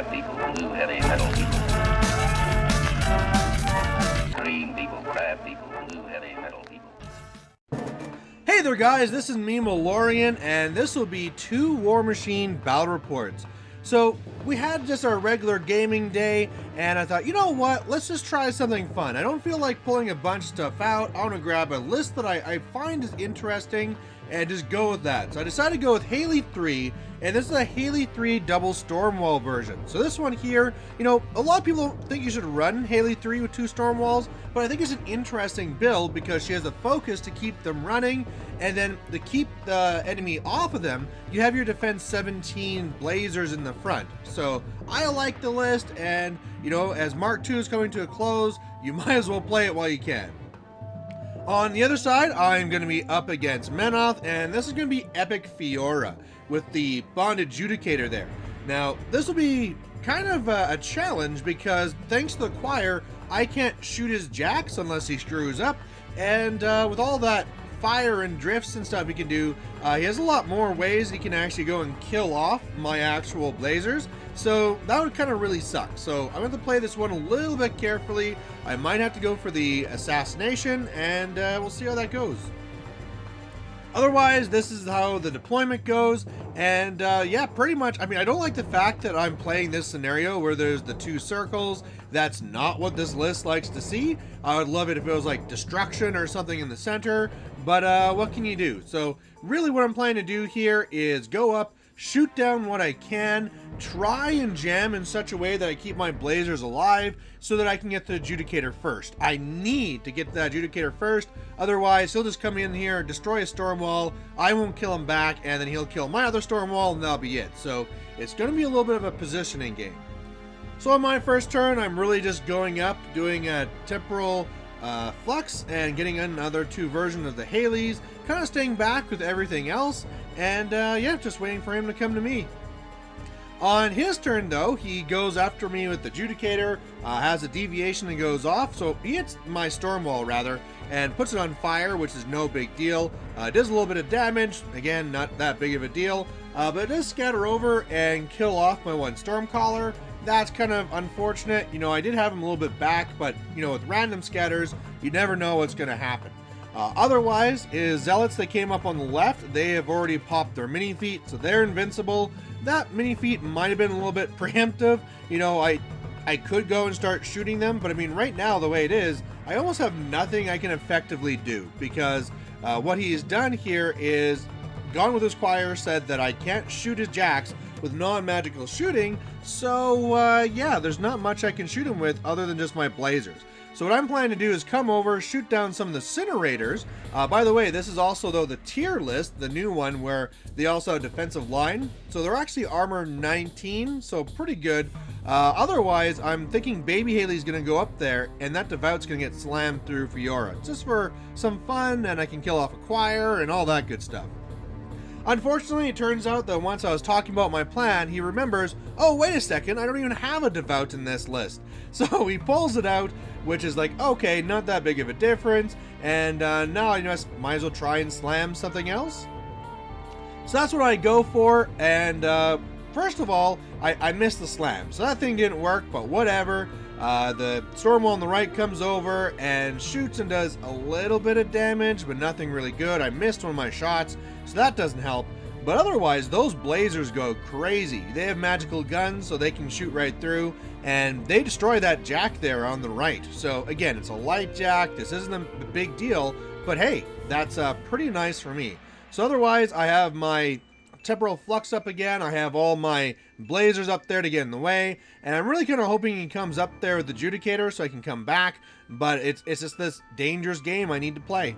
crab people, blue heavy metal people. Green people, crab people, blue heavy metal people. Hey there guys, this is me, Malorian, and this will be 2 War Machine battle reports. So, we had just our regular gaming day, and I thought, you know what, let's just try something fun. I don't feel like pulling a bunch of stuff out. I want to grab a list that I find is interesting and just go with that. So I decided to go with Haley3, and this is a Haley3 double Stormwall version. So this one here, you know, a lot of people think you should run Haley3 with 2 Stormwalls, but I think it's an interesting build because she has a focus to keep them running, and then to keep the enemy off of them, you have your defense 17 Blazers in the front. So I like the list, and you know, as Mark II is coming to a close, you might as well play it while you can. On the other side, I'm going to be up against Menoth, and this is going to be Epic Feora with the Bond Adjudicator there. Now, this will be kind of a challenge because thanks to the Choir, I can't shoot his jacks unless he screws up, and with all that fire and drifts and stuff he can do, he has a lot more ways he can actually go and kill off my actual Blazers. So that would kind of really suck. So I'm going to play this one a little bit carefully. I might have to go for the assassination, and we'll see how that goes. Otherwise, this is how the deployment goes, and yeah, pretty much, I mean, I don't like the fact that I'm playing this scenario where there's the 2 circles. That's not what this list likes to see. I would love it if it was like destruction or something in the center, but what can you do? So really what I'm planning to do here is go up, shoot down what I can, try and jam in such a way that I keep my Blazers alive so that I can get the Adjudicator first. I need to get the Adjudicator first, otherwise he'll just come in here, destroy a Stormwall, I won't kill him back, and then he'll kill my other Stormwall, and that'll be it. So it's going to be a little bit of a positioning game. So on my first turn, I'm really just going up, doing a temporal flux, and getting another 2 versions of the Haleys, kind of staying back with everything else, and yeah, just waiting for him to come to me. On his turn though, he goes after me with the Adjudicator, has a deviation and goes off, so he hits my Stormwall rather, and puts it on fire, which is no big deal. Does a little bit of damage, again, not that big of a deal, but it does scatter over and kill off my 1 Stormcaller. That's kind of unfortunate. You know, I did have him a little bit back, but you know, with random scatters, you never know what's going to happen. Otherwise, is Zealots that came up on the left, they have already popped their mini feet, so they're invincible. That mini feat might have been a little bit preemptive. You know, I could go and start shooting them, but I mean, right now, the way it is, I almost have nothing I can effectively do, because what he's done here is gone with his Choir, said that I can't shoot his jacks with non-magical shooting, so yeah, there's not much I can shoot him with other than just my Blazers. So what I'm planning to do is come over, shoot down some of the Incinerators. By the way, this is also, though, the tier list, the new one, where they also have defensive line. So they're actually armor 19, so pretty good. Otherwise, I'm thinking Baby Haley's going to go up there, and that Devout's going to get slammed through Feora. Just for some fun, and I can kill off a Choir and all that good stuff. Unfortunately, it turns out that once I was talking about my plan, he remembers, oh, wait a second, I don't even have a Devout in this list. So he pulls it out, which is like, okay, not that big of a difference, and now I just might as well try and slam something else. So that's what I go for, and first of all, I missed the slam, so that thing didn't work, but whatever. The Stormwall on the right comes over and shoots and does a little bit of damage, but nothing really good. I missed one of my shots, so that doesn't help. But otherwise, those Blazers go crazy. They have magical guns, so they can shoot right through, and they destroy that jack there on the right. So again, it's a light jack. This isn't a big deal, but hey, that's pretty nice for me. So otherwise, I have my temporal flux up again. I have all my Blazers up there to get in the way, and I'm really kind of hoping he comes up there with the Adjudicator so I can come back, but it's just this dangerous game I need to play.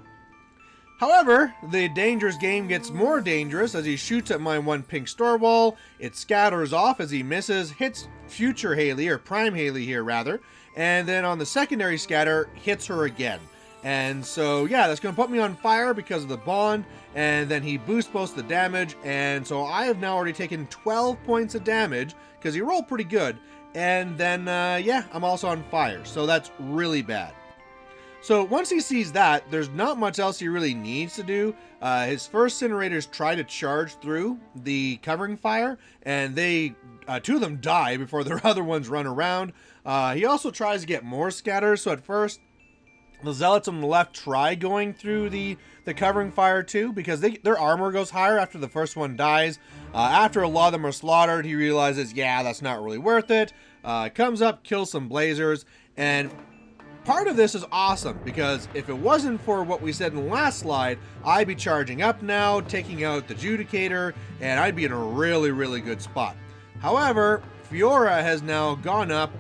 However, the dangerous game gets more dangerous as he shoots at my 1 pink Stormwall. It scatters off as he misses, hits future Haley, or prime Haley here rather, and then on the secondary scatter, hits her again. And so, yeah, that's going to put me on fire because of the bond, and then he boosts most of the damage, and so I have now already taken 12 points of damage because he rolled pretty good, and then, yeah, I'm also on fire, so that's really bad. So once he sees that, there's not much else he really needs to do. His first Incinerators try to charge through the covering fire, and they two of them die before their other ones run around. He also tries to get more scatters, so at first the zealots on the left try going through the covering fire too, because their armor goes higher after the first one dies. After a lot of them are slaughtered, he realizes, yeah, that's not really worth it. Comes up, kills some blazers, and part of this is awesome, because if it wasn't for what we said in the last slide, I'd be charging up now, taking out the Judicator, and I'd be in a really, really good spot. However, Feora has now gone up,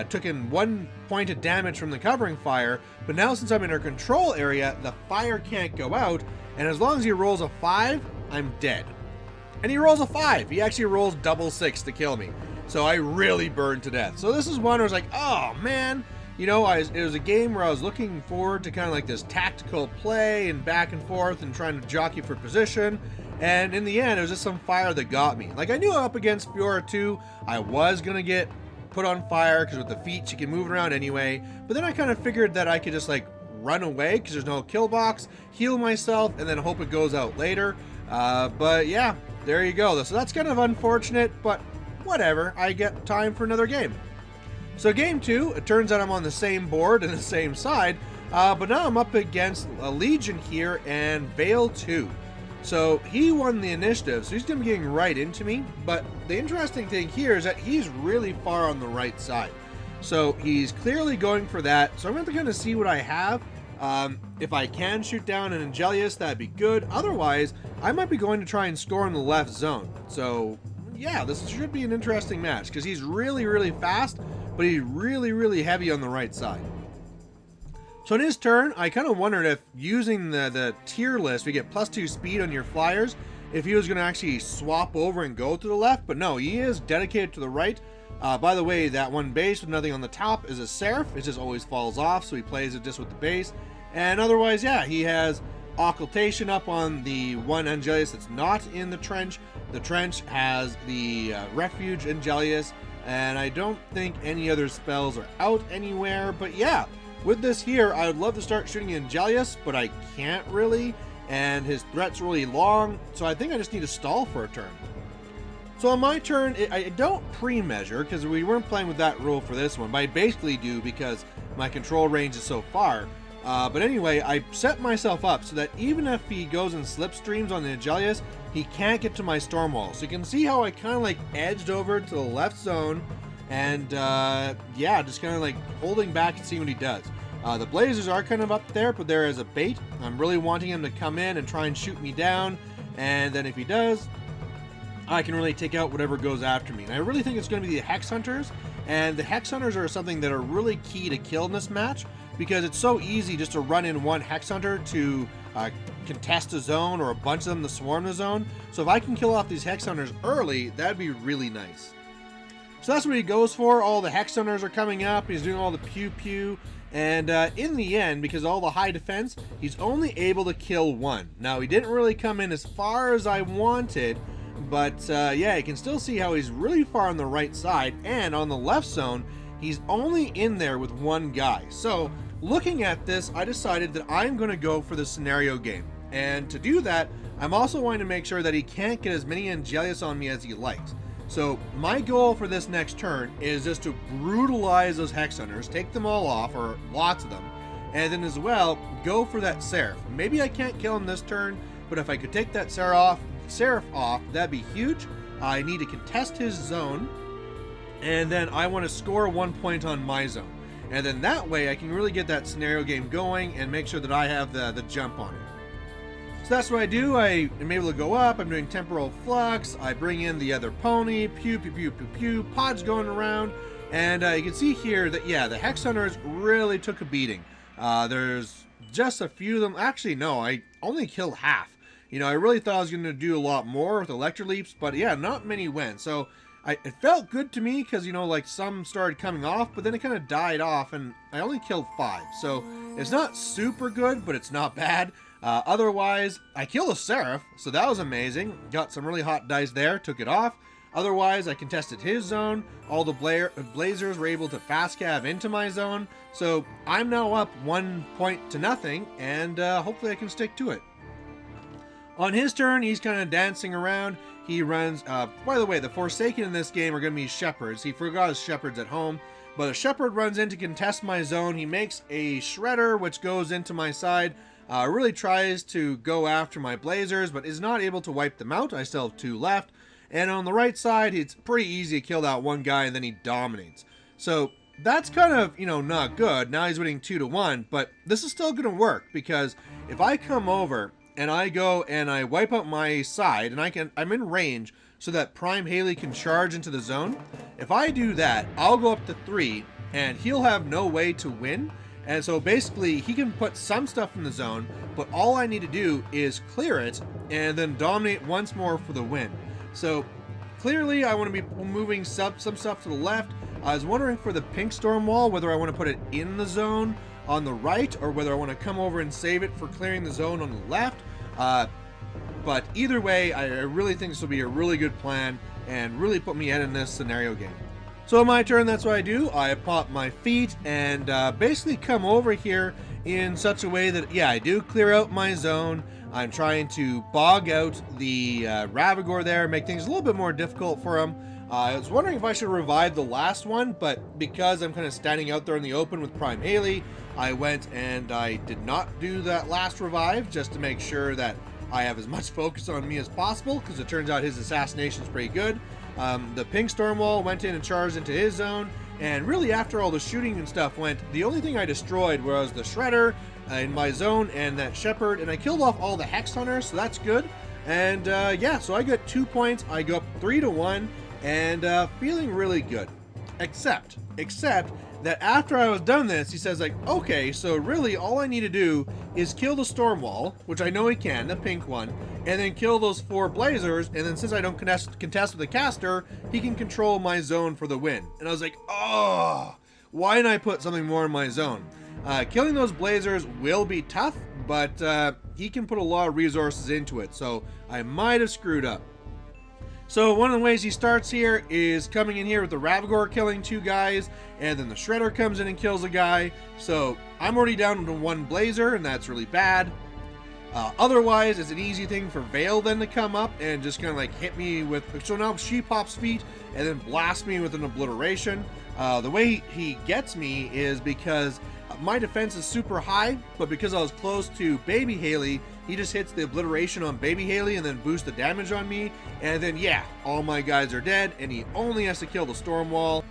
taken 1 point of damage from the covering fire, but now since I'm in her control area, the fire can't go out, and as long as he rolls a 5, I'm dead. And he rolls a 5. He actually rolls double 6 to kill me. So I really burned to death. So this is one where I was like, oh man, you know, it was a game where I was looking forward to kind of like this tactical play and back and forth and trying to jockey for position. And in the end, it was just some fire that got me. Like, I knew up against Feora2, I was going to get put on fire because with the feet, she can move around anyway. But then I kind of figured that I could just like run away because there's no kill box, heal myself, and then hope it goes out later. But yeah, there you go. So that's kind of unfortunate, but whatever. I get time for another game. So game 2, it turns out I'm on the same board and the same side, but now I'm up against a Legion here and Vayl2. So he won the initiative, so he's going to be getting right into me, but the interesting thing here is that he's really far on the right side. So he's clearly going for that, so I'm going to kind of see what I have. If I can shoot down an Angelius, that'd be good. Otherwise, I might be going to try and score in the left zone. So yeah, this should be an interesting match, because he's really, really fast, but he's really, really heavy on the right side. So in his turn, I kind of wondered if using the tier list, we get +2 speed on your flyers, if he was going to actually swap over and go to the left, but no, he is dedicated to the right. By the way, that one base with nothing on the top is a Seraph. It just always falls off, so he plays it just with the base. And otherwise, yeah, he has Occultation up on the one Angelius that's not in the trench. The trench has the Refuge Angelius, and I don't think any other spells are out anywhere, but yeah. With this here, I would love to start shooting Angelius, but I can't really, and his threat's really long, so I think I just need to stall for a turn. So on my turn, I don't pre-measure, because we weren't playing with that rule for this one, but I basically do because my control range is so far. But anyway, I set myself up so that even if he goes and slipstreams on the Angelius, he can't get to my storm wall. So you can see how I kind of like edged over to the left zone, and yeah, just kind of like holding back and seeing what he does. The Blazers are kind of up there, but they're as a bait. I'm really wanting him to come in and try and shoot me down, and then if he does, I can really take out whatever goes after me. And I really think it's going to be the Hex Hunters, and the Hex Hunters are something that are really key to kill in this match, because it's so easy just to run in one Hex Hunter to contest a zone, or a bunch of them to swarm the zone. So if I can kill off these Hex Hunters early, that'd be really nice. So that's what he goes for. All the Hex Hunters are coming up. He's doing all the pew-pew. And in the end, because of all the high defense, he's only able to kill one. Now, he didn't really come in as far as I wanted, but yeah, you can still see how he's really far on the right side. And on the left zone, he's only in there with one guy. So looking at this, I decided that I'm going to go for the scenario game. And to do that, I'm also wanting to make sure that he can't get as many Angelius on me as he likes. So my goal for this next turn is just to brutalize those Hex Hunters, take them all off, or lots of them, and then as well, go for that Seraph. Maybe I can't kill him this turn, but if I could take that Seraph off, that'd be huge. I need to contest his zone, and then I want to score 1 point on my zone. And then that way I can really get that scenario game going and make sure that I have the jump on it. So that's what I do. I am able to go up. I'm doing Temporal Flux. I bring in the other pony. Pew, pew, pew, pew, pew. Pods going around. And you can see here that, yeah, the Hex Hunters really took a beating. There's just a few of them. Actually, no, I only killed half. You know, I really thought I was going to do a lot more with Electro Leaps, but yeah, not many went. So it felt good to me because, you know, like some started coming off, but then it kind of died off, and I only killed 5. So it's not super good, but it's not bad. Otherwise, I killed a Seraph, so that was amazing. Got some really hot dice there, took it off. Otherwise, I contested his zone. All the Blazers were able to fast cav into my zone. So I'm now up 1 point to nothing, and hopefully I can stick to it. On his turn, he's kind of dancing around. He runs, by the way, the Forsaken in this game are going to be shepherds. He forgot his shepherds at home, but a shepherd runs in to contest my zone. He makes a shredder, which goes into my side, really tries to go after my blazers, but is not able to wipe them out. I still have 2 left. And on the right side, it's pretty easy to kill that one guy, and then he dominates. So that's kind of, not good. Now he's winning 2-1, but this is still going to work, because if I come over and I go and I wipe out my side, and I'm in range so that Prime Haley can charge into the zone. If I do that, I'll go up to 3, and he'll have no way to win. And so basically, he can put some stuff in the zone, but all I need to do is clear it and then dominate once more for the win. So clearly, I want to be moving some stuff to the left. I was wondering for the pink storm wall, whether I want to put it in the zone on the right, or whether I want to come over and save it for clearing the zone on the left. But either way, I really think this will be a really good plan and really put me ahead in this scenario game. So on my turn, that's what I do. I pop my feet and basically come over here in such a way that, yeah, I do clear out my zone. I'm trying to bog out the Ravagore there, make things a little bit more difficult for him. I was wondering if I should revive the last one, but because I'm kind of standing out there in the open with Prime Haley, I went and I did not do that last revive, just to make sure that I have as much focus on me as possible, because it turns out his assassination is pretty good. The pink storm wall went in and charged into his zone, and really after all the shooting and stuff went, the only thing I destroyed was the shredder in my zone and that shepherd, and I killed off all the hex hunters, so that's good. And yeah, so I got 2 points. I go up 3-1 and feeling really good, except that after I was done this, he says, like, okay, so really all I need to do is kill the storm wall, which I know he can, the pink one, and then kill those 4 blazers, and then since I don't contest with the caster, he can control my zone for the win. And I was like, oh, why didn't I put something more in my zone? Killing those blazers will be tough, but he can put a lot of resources into it, so I might have screwed up. So one of the ways he starts here is coming in here with the Ravagore killing 2 guys, and then the Shredder comes in and kills a guy. So I'm already down to 1 Blazer, and that's really bad. Otherwise, it's an easy thing for Vayl then to come up and just kind of like hit me with... So now she pops feet and then blasts me with an obliteration. The way he gets me is because my defense is super high, but because I was close to Baby Haley, he just hits the obliteration on Baby Haley and then boosts the damage on me. And then, yeah, all my guys are dead, and he only has to kill the storm wall.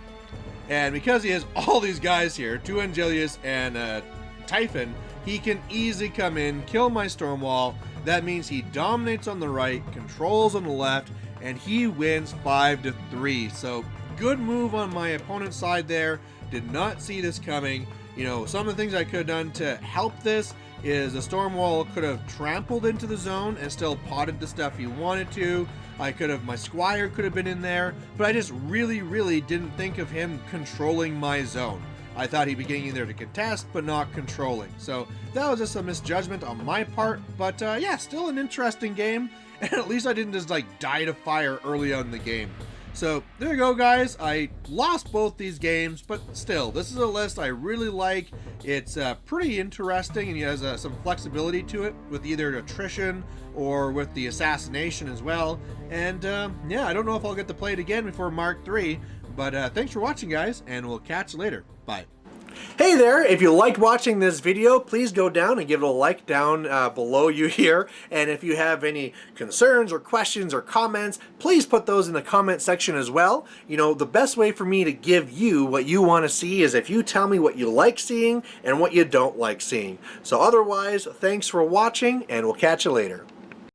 And because he has all these guys here, 2 Angelius and Typhon, he can easily come in, kill my storm wall. That means he dominates on the right, controls on the left, and he wins 5-3. So good move on my opponent's side there. Did not see this coming. Some of the things I could have done to help this is the storm wall could have trampled into the zone and still potted the stuff he wanted to. My Squire could have been in there, but I just really didn't think of him controlling my zone. I thought he'd be getting in there to contest, but not controlling. So that was just a misjudgment on my part, but yeah, still an interesting game, and at least I didn't just like die to fire early on in the game. So there you go, guys. I lost both these games, but still, this is a list I really like. It's pretty interesting, and it has some flexibility to it with either attrition or with the assassination as well. And yeah, I don't know if I'll get to play it again before Mark 3, but thanks for watching, guys, and we'll catch you later. Bye. Hey there, if you liked watching this video, please go down and give it a like down below you here. And if you have any concerns or questions or comments, please put those in the comment section as well. The best way for me to give you what you want to see is if you tell me what you like seeing and what you don't like seeing. So otherwise, thanks for watching, and we'll catch you later.